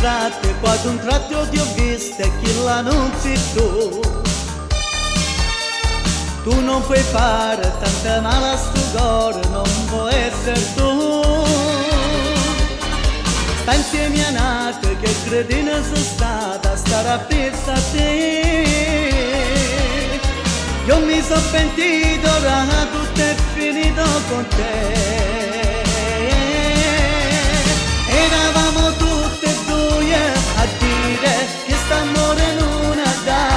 tratto e poi ad un tratto ti ho visto e chi la non sei tu. Tu non puoi fare tanta male a sto cuore, non può essere tu. Sta insieme a Nata che credina sei stata a stare appresso a te. Io mi sono pentito, ora tutto è finito con te. Eravamo tutte e due a dire che st'amore non ha da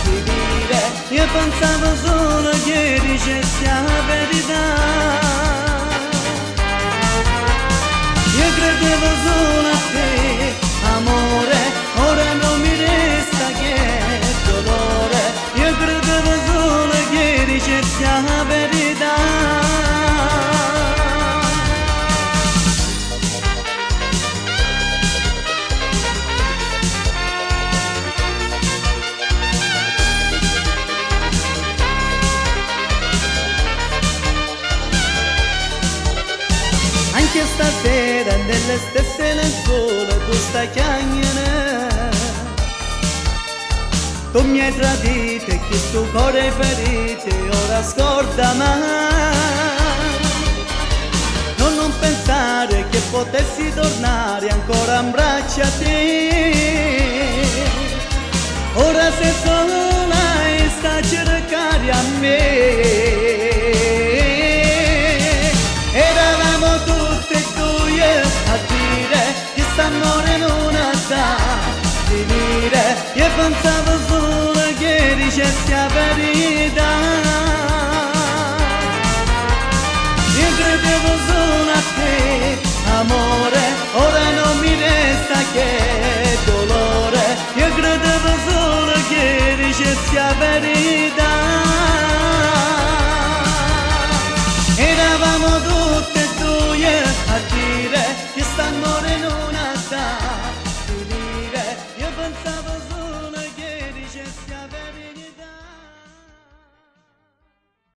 finire. Io pensavo solo che dicessi la verità. Io credevo solo a te, amore, ora non mi resta che dolore. Io credevo solo che dicessi la verità. Anche stasera nelle stesse lenzuola tu stai chiagnando. Tu mi hai tradito e questo cuore è ferito, ora scorda mai. Non pensare che potessi tornare ancora in braccio a te. Ora sei sola e sta a cercare a me. Eravamo tutte e due a dire che st'amore non ha da finire. Io pensavo solo che dicessi la verità. Io credevo solo a te, amore, ora non mi resta che dolore. Io credevo solo che dicessi la verità.